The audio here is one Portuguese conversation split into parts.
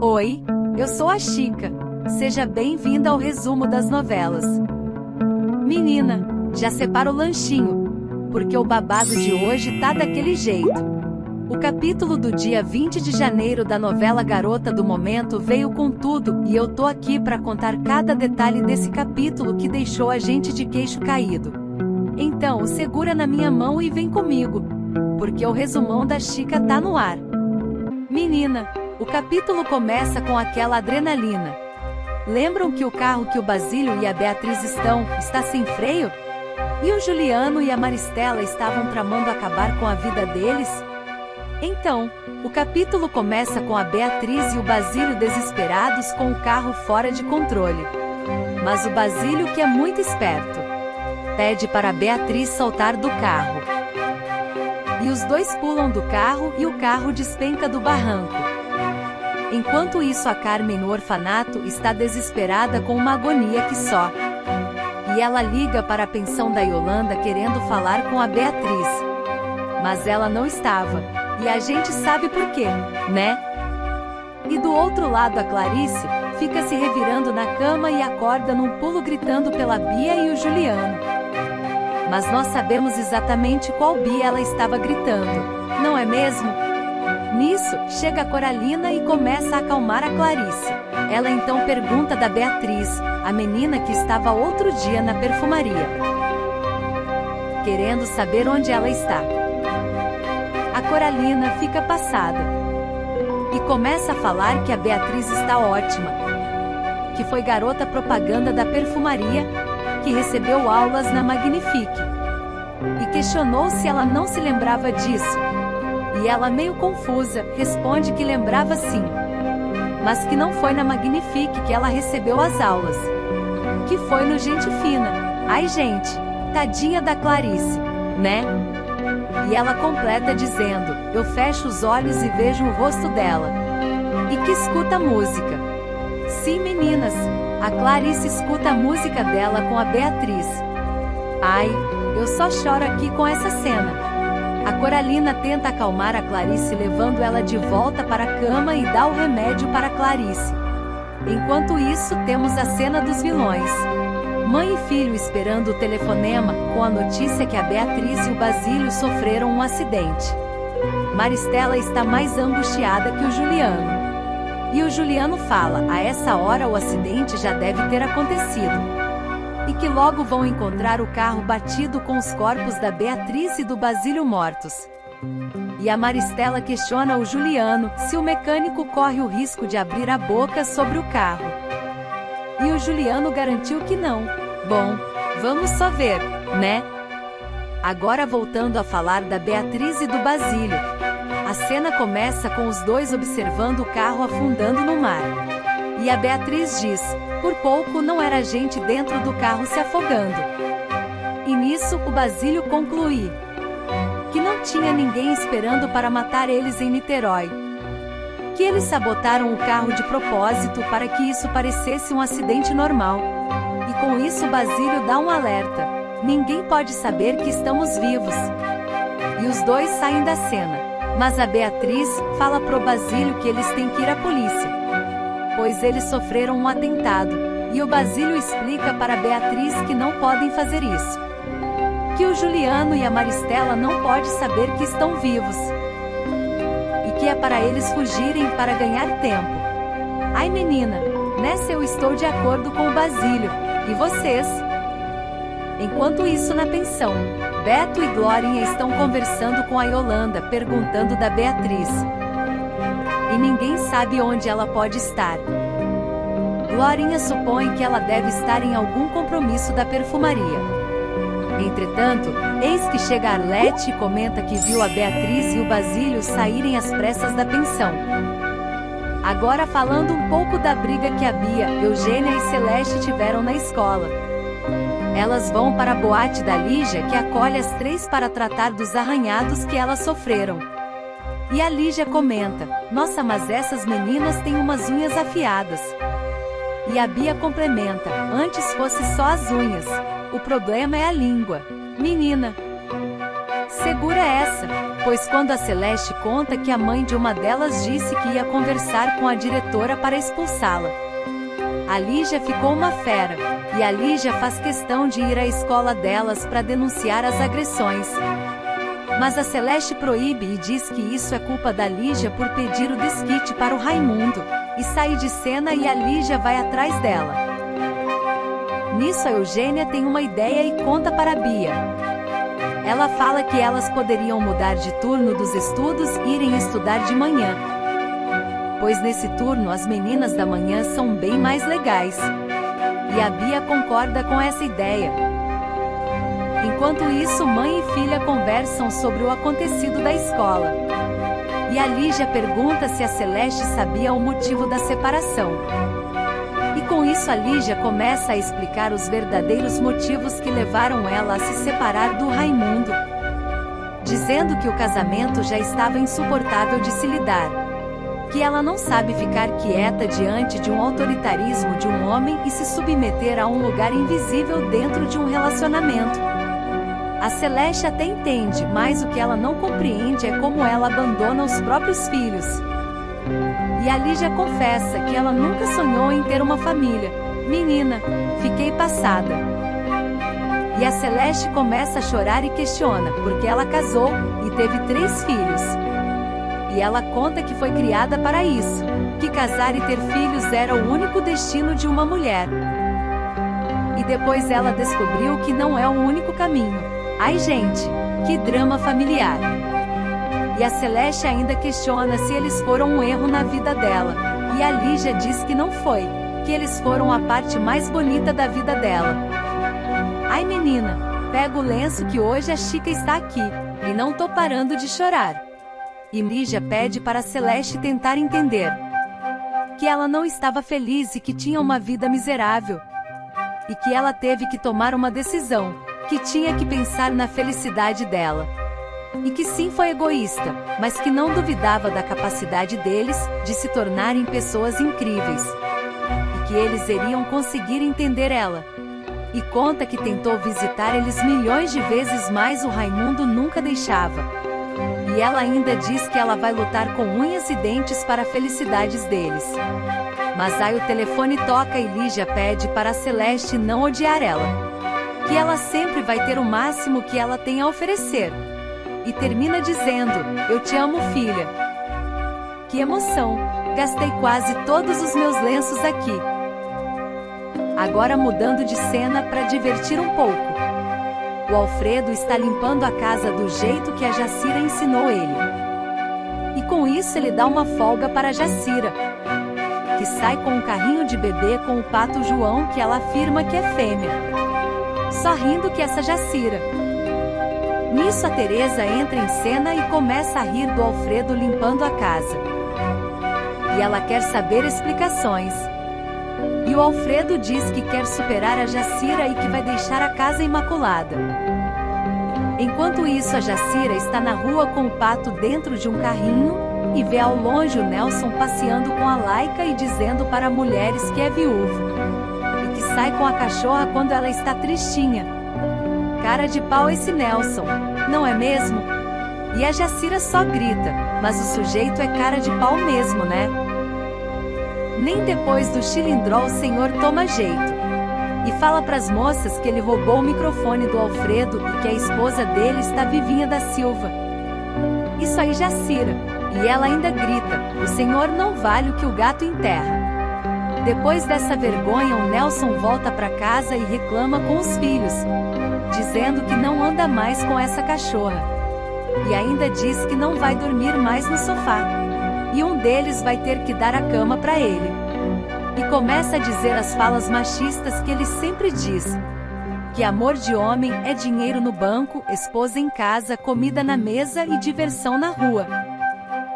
Oi, eu sou a Chica. Seja bem-vinda ao resumo das novelas. Menina, já separa o lanchinho, porque o babado de hoje tá daquele jeito. O capítulo do dia 20 de janeiro da novela Garota do Momento veio com tudo, e eu tô aqui pra contar cada detalhe desse capítulo que deixou a gente de queixo caído. Então, segura na minha mão e vem comigo, porque o resumão da Chica tá no ar. Menina, o capítulo começa com aquela adrenalina. Lembram que o carro que o Basílio e a Beatriz está sem freio? E o Juliano e a Maristela estavam tramando acabar com a vida deles? Então, o capítulo começa com a Beatriz e o Basílio desesperados com o carro fora de controle. Mas o Basílio, que é muito esperto, pede para a Beatriz saltar do carro. E os dois pulam do carro e o carro despenca do barranco. Enquanto isso, a Carmen no orfanato está desesperada com uma agonia que só. E ela liga para a pensão da Yolanda querendo falar com a Beatriz. Mas ela não estava. E a gente sabe por quê, né? E do outro lado, a Clarice fica se revirando na cama e acorda num pulo gritando pela Bia e o Juliano. Mas nós sabemos exatamente qual Bia ela estava gritando, não é mesmo? Nisso, chega a Coralina e começa a acalmar a Clarice. Ela então pergunta da Beatriz, a menina que estava outro dia na perfumaria, querendo saber onde ela está. A Coralina fica passada e começa a falar que a Beatriz está ótima, que foi garota propaganda da perfumaria, que recebeu aulas na Magnifique, e questionou se ela não se lembrava disso. E ela, meio confusa, responde que lembrava sim, mas que não foi na Magnifique que ela recebeu as aulas, que foi no Gente Fina. Ai gente, tadinha da Clarice, né? E ela completa dizendo, eu fecho os olhos e vejo o rosto dela, e que escuta a música. Sim, meninas, a Clarice escuta a música dela com a Beatriz. Ai, eu só choro aqui com essa cena. A Coralina tenta acalmar a Clarice levando ela de volta para a cama e dá o remédio para a Clarice. Enquanto isso, temos a cena dos vilões. Mãe e filho esperando o telefonema, com a notícia que a Beatriz e o Basílio sofreram um acidente. Maristela está mais angustiada que o Juliano. E o Juliano fala, a essa hora o acidente já deve ter acontecido. E que logo vão encontrar o carro batido com os corpos da Beatriz e do Basílio mortos. E a Maristela questiona o Juliano, se o mecânico corre o risco de abrir a boca sobre o carro. E o Juliano garantiu que não. Bom, vamos só ver, né? Agora voltando a falar da Beatriz e do Basílio. A cena começa com os dois observando o carro afundando no mar. E a Beatriz diz, por pouco não era gente dentro do carro se afogando. E nisso, o Basílio conclui que não tinha ninguém esperando para matar eles em Niterói. Que eles sabotaram o carro de propósito para que isso parecesse um acidente normal. E com isso o Basílio dá um alerta. Ninguém pode saber que estamos vivos. E os dois saem da cena. Mas a Beatriz fala pro Basílio que eles têm que ir à polícia, pois eles sofreram um atentado. E o Basílio explica para a Beatriz que não podem fazer isso. Que o Juliano e a Maristela não podem saber que estão vivos. E que é para eles fugirem para ganhar tempo. Ai menina, nessa eu estou de acordo com o Basílio. E vocês? Enquanto isso na pensão, Beto e Glorinha estão conversando com a Yolanda perguntando da Beatriz. E ninguém sabe onde ela pode estar. Glorinha supõe que ela deve estar em algum compromisso da perfumaria. Entretanto, eis que chega Arlete e comenta que viu a Beatriz e o Basílio saírem às pressas da pensão. Agora falando um pouco da briga que a Bia, Eugênia e Celeste tiveram na escola. Elas vão para a boate da Lígia que acolhe as três para tratar dos arranhados que elas sofreram. E a Lígia comenta, nossa, mas essas meninas têm umas unhas afiadas. E a Bia complementa, antes fosse só as unhas, o problema é a língua. Menina, segura essa. Pois quando a Celeste conta que a mãe de uma delas disse que ia conversar com a diretora para expulsá-la, a Lígia ficou uma fera, e a Lígia faz questão de ir à escola delas para denunciar as agressões. Mas a Celeste proíbe e diz que isso é culpa da Lígia por pedir o desquite para o Raimundo, e sai de cena e a Lígia vai atrás dela. Nisso a Eugênia tem uma ideia e conta para a Bia. Ela fala que elas poderiam mudar de turno dos estudos e irem estudar de manhã, pois nesse turno as meninas da manhã são bem mais legais. E a Bia concorda com essa ideia. Enquanto isso, mãe e filha conversam sobre o acontecido da escola. E a Lígia pergunta se a Celeste sabia o motivo da separação. E com isso a Lígia começa a explicar os verdadeiros motivos que levaram ela a se separar do Raimundo, dizendo que o casamento já estava insuportável de se lidar, que ela não sabe ficar quieta diante de um autoritarismo de um homem e se submeter a um lugar invisível dentro de um relacionamento. A Celeste até entende, mas o que ela não compreende é como ela abandona os próprios filhos. E a Lígia confessa que ela nunca sonhou em ter uma família. Menina, fiquei passada. E a Celeste começa a chorar e questiona, porque ela casou e teve 3 filhos. E ela conta que foi criada para isso, que casar e ter filhos era o único destino de uma mulher. E depois ela descobriu que não é o único caminho. Ai gente, que drama familiar. E a Celeste ainda questiona se eles foram um erro na vida dela. E a Lígia diz que não foi, que eles foram a parte mais bonita da vida dela. Ai menina, pega o lenço que hoje a Chica está aqui, e não tô parando de chorar. E Lígia pede para a Celeste tentar entender que ela não estava feliz e que tinha uma vida miserável. E que ela teve que tomar uma decisão, que tinha que pensar na felicidade dela. E que sim foi egoísta, mas que não duvidava da capacidade deles de se tornarem pessoas incríveis. E que eles iriam conseguir entender ela. E conta que tentou visitar eles milhões de vezes, mas o Raimundo nunca deixava. E ela ainda diz que ela vai lutar com unhas e dentes para a felicidade deles. Mas aí o telefone toca e Lígia pede para a Celeste não odiar ela, que ela sempre vai ter o máximo que ela tem a oferecer. E termina dizendo: eu te amo, filha. Que emoção! Gastei quase todos os meus lenços aqui. Agora mudando de cena para divertir um pouco. O Alfredo está limpando a casa do jeito que a Jacira ensinou ele. E com isso ele dá uma folga para a Jacira, que sai com um carrinho de bebê com o pato João, que ela afirma que é fêmea. Só rindo que essa Jacira. Nisso a Teresa entra em cena e começa a rir do Alfredo limpando a casa. E ela quer saber explicações. E o Alfredo diz que quer superar a Jacira e que vai deixar a casa imaculada. Enquanto isso a Jacira está na rua com o pato dentro de um carrinho, e vê ao longe o Nelson passeando com a Laika e dizendo para mulheres que é viúvo. E que sai com a cachorra quando ela está tristinha. Cara de pau esse Nelson, não é mesmo? E a Jacira só grita, mas o sujeito é cara de pau mesmo, né? Nem depois do chilindró o senhor toma jeito. E fala pras moças que ele roubou o microfone do Alfredo e que a esposa dele está Vivinha da Silva. Isso aí Jacira. E ela ainda grita: o senhor não vale o que o gato enterra. Depois dessa vergonha o Nelson volta para casa e reclama com os filhos, dizendo que não anda mais com essa cachorra. E ainda diz que não vai dormir mais no sofá. E um deles vai ter que dar a cama para ele. E começa a dizer as falas machistas que ele sempre diz. Que amor de homem é dinheiro no banco, esposa em casa, comida na mesa e diversão na rua.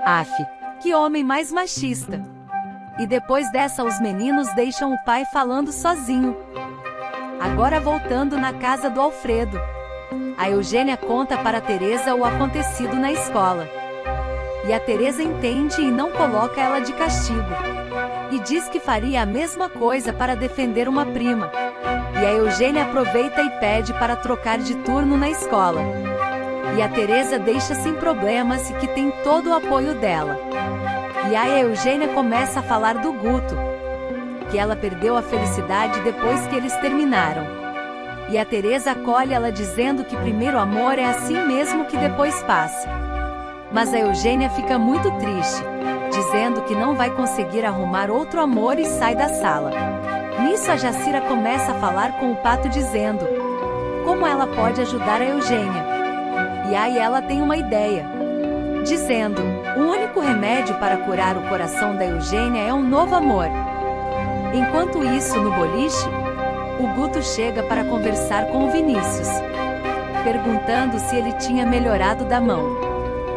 Aff, que homem mais machista. E depois dessa os meninos deixam o pai falando sozinho. Agora voltando na casa do Alfredo. A Eugênia conta para a Teresa o acontecido na escola. E a Teresa entende e não coloca ela de castigo. E diz que faria a mesma coisa para defender uma prima. E a Eugênia aproveita e pede para trocar de turno na escola. E a Teresa deixa sem problemas e que tem todo o apoio dela. E aí a Eugênia começa a falar do Guto, que ela perdeu a felicidade depois que eles terminaram. E a Teresa acolhe ela dizendo que primeiro amor é assim mesmo que depois passa. Mas a Eugênia fica muito triste, dizendo que não vai conseguir arrumar outro amor e sai da sala. Nisso a Jacira começa a falar com o Pato dizendo como ela pode ajudar a Eugênia. E aí ela tem uma ideia, dizendo: o único remédio para curar o coração da Eugênia é um novo amor. Enquanto isso, no boliche, o Guto chega para conversar com o Vinícius, perguntando se ele tinha melhorado da mão.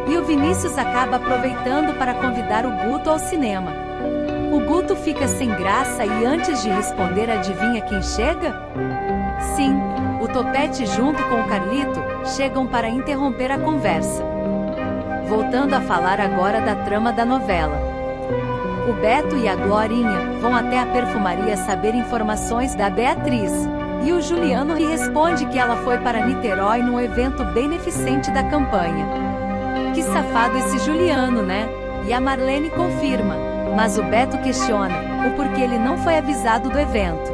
E o Vinícius acaba aproveitando para convidar o Guto ao cinema. O Guto fica sem graça e antes de responder, adivinha quem chega? Sim, o Topete junto com o Carlito chegam para interromper a conversa. Voltando a falar agora da trama da novela. O Beto e a Glorinha vão até a perfumaria saber informações da Beatriz. E o Juliano lhe responde que ela foi para Niterói num evento beneficente da campanha. Que safado esse Juliano, né? E a Marlene confirma, mas o Beto questiona o porquê ele não foi avisado do evento,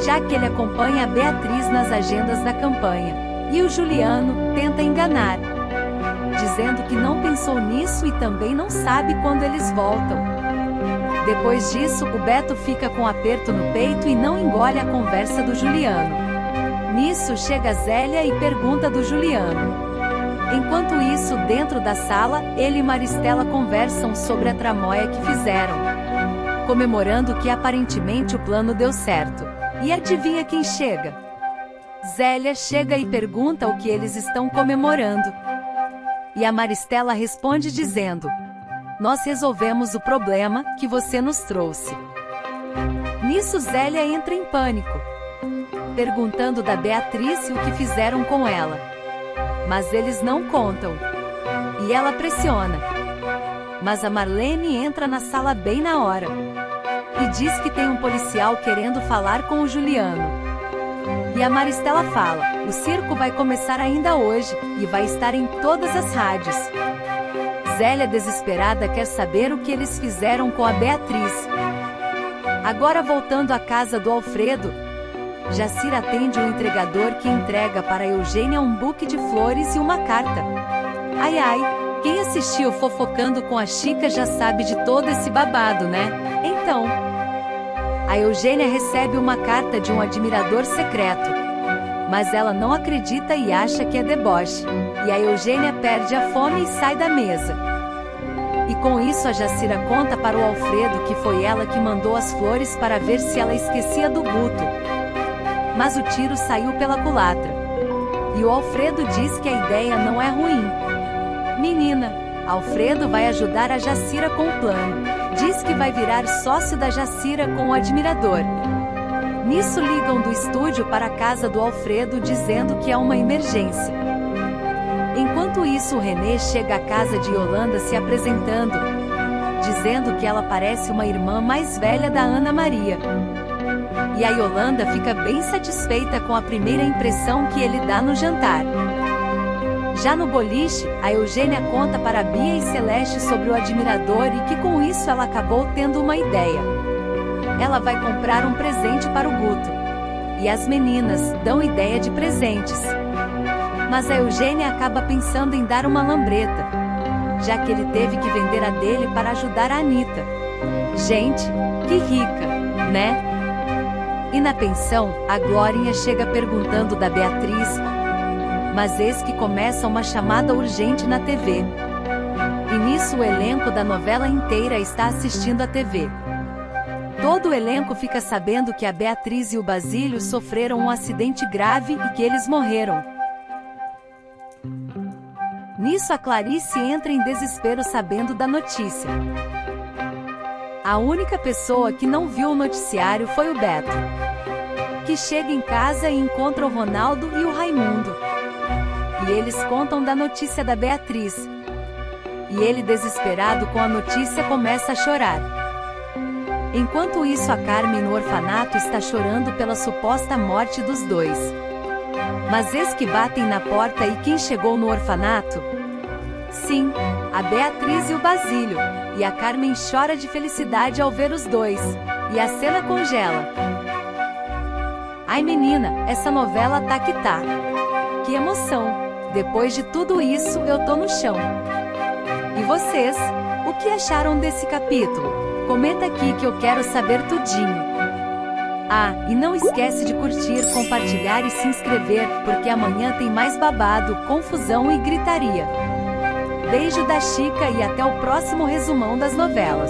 já que ele acompanha a Beatriz nas agendas da campanha. E o Juliano tenta enganar, dizendo que não pensou nisso e também não sabe quando eles voltam. Depois disso, o Beto fica com um aperto no peito e não engole a conversa do Juliano. Nisso chega Zélia e pergunta do Juliano. Enquanto isso, dentro da sala, ele e Maristela conversam sobre a tramóia que fizeram, comemorando que aparentemente o plano deu certo. E adivinha quem chega? Zélia chega e pergunta o que eles estão comemorando. E a Maristela responde dizendo: nós resolvemos o problema que você nos trouxe. Nisso Zélia entra em pânico, perguntando da Beatriz o que fizeram com ela. Mas eles não contam. E ela pressiona. Mas a Marlene entra na sala bem na hora. E diz que tem um policial querendo falar com o Juliano. E a Maristela fala: o circo vai começar ainda hoje, e vai estar em todas as rádios. Zélia, desesperada, quer saber o que eles fizeram com a Beatriz. Agora voltando à casa do Alfredo, Jacira atende um entregador que entrega para Eugênia um buquê de flores e uma carta. Ai ai, quem assistiu Fofocando com a Chica já sabe de todo esse babado, né? Então, a Eugênia recebe uma carta de um admirador secreto, mas ela não acredita e acha que é deboche. E a Eugênia perde a fome e sai da mesa. E com isso a Jacira conta para o Alfredo que foi ela que mandou as flores para ver se ela esquecia do Guto. Mas o tiro saiu pela culatra. E o Alfredo diz que a ideia não é ruim. Menina, Alfredo vai ajudar a Jacira com o plano. Diz que vai virar sócio da Jacira com o admirador. Nisso ligam do estúdio para a casa do Alfredo dizendo que é uma emergência. Enquanto isso, o Renê chega à casa de Yolanda se apresentando, dizendo que ela parece uma irmã mais velha da Ana Maria. E a Yolanda fica bem satisfeita com a primeira impressão que ele dá no jantar. Já no boliche, a Eugênia conta para Bia e Celeste sobre o admirador e que com isso ela acabou tendo uma ideia. Ela vai comprar um presente para o Guto. E as meninas dão ideia de presentes. Mas a Eugênia acaba pensando em dar uma lambreta, já que ele teve que vender a dele para ajudar a Anitta. Gente, que rica, né? E na pensão, a Glorinha chega perguntando da Beatriz, mas eis que começa uma chamada urgente na TV. E nisso o elenco da novela inteira está assistindo a TV. Todo o elenco fica sabendo que a Beatriz e o Basílio sofreram um acidente grave e que eles morreram. Nisso a Clarice entra em desespero sabendo da notícia. A única pessoa que não viu o noticiário foi o Beto, que chega em casa e encontra o Ronaldo e o Raimundo. E eles contam da notícia da Beatriz. E ele, desesperado com a notícia, começa a chorar. Enquanto isso, a Carmen no orfanato está chorando pela suposta morte dos dois. Mas eis que batem na porta e quem chegou no orfanato? Sim, a Beatriz e o Basílio. E a Carmen chora de felicidade ao ver os dois. E a cena congela. Ai menina, essa novela tá que tá. Que emoção! Depois de tudo isso, eu tô no chão. E vocês? O que acharam desse capítulo? Comenta aqui que eu quero saber tudinho. Ah, e não esquece de curtir, compartilhar e se inscrever, porque amanhã tem mais babado, confusão e gritaria. Beijo da Chica e até o próximo resumão das novelas.